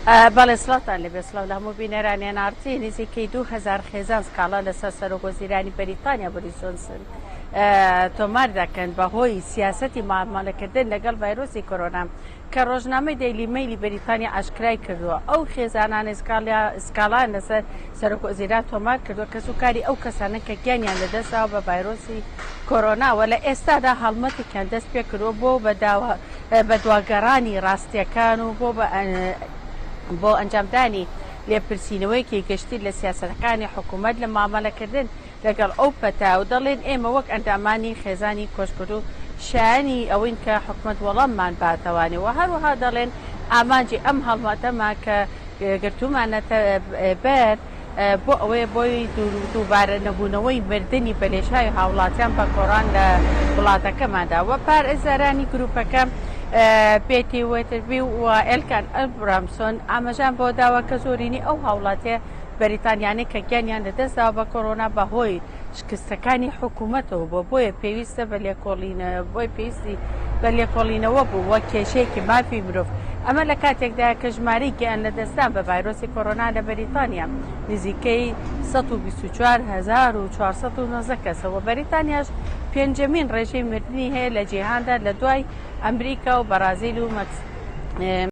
بەڵێ سڵاتان لەبێ سڵاو لە هەموو بینەرانیان ئارتی نزیکەی 2000 خێزان سکاڵا لەسەر سەرۆکوەزیرانی بەریتانیا بۆریس جۆنسن تۆمار دەکەن بەهۆی سیاسەتی مامەڵەکردن لەگەڵ ڤایرۆسی کۆرۆنا کە ڕۆژنامەی دەیلی مەیلی بەریتانیا ئاشکرای کردووە ئەو خێزانانی سکاڵان لەسەر سەرۆکوەزیران تۆمار کردووە کە سوکاری ئەو کەسانە کە گیانیان لەدەستەوە بە ڤایرۆسی کۆرۆناوە لە ئێستادا هەڵمەتێکیان دەست پێ کردووە بە دواگەڕانی ڕاستیەکان و بۆ ئەنجامدانی لێپرسینەوەیکی گشتی لە سیاسەتەکانی حکوومەت لە مامەڵەکردن لەگەڵ ئەو پەتا و دەڵێن ئێمە وەک ئەندامانی خێزانی کۆچکرد و شایانی ئەوین کە حکوومەت وەڵاممان باتەوانێ و هەروەها دەڵێن ئامانجی ئەم هەڵمەتەما کە گرتومانەتە بەر بۆ ئەوەیە بۆی دووبارە نەبوونەوەی مردنی بەلێشای هاوڵاتیان بە کۆڕان لە وڵاتەکەماندا وە پارێزەرانی گروپەکە پێتی وێتربی و ئێلکان ئەلبرامسۆن ئاماژان بۆ داواکە زۆرینی ئەو هاوڵاتێ بەریتانیانی کە گیانیان لەدەستەوە بە کۆرۆنا بەهۆی شکستەکانی حکوومەتەوە بۆیە پێویستە بە لێکۆڵینەوە بوو وە کێشەیەکی مافی مرۆڤ ئەمە لە کاتێکدا کە ژمارەی گیان لەدەستان بە ڤایرۆسی کۆرۆنا لە بەریتانیا نزیکەی 124490 کەسەوە بەریتانیاش پێنجەمین ڕێژەی مردنی هەیە لە جیهاندا لە دوای ئەمریکا و بەرازیل و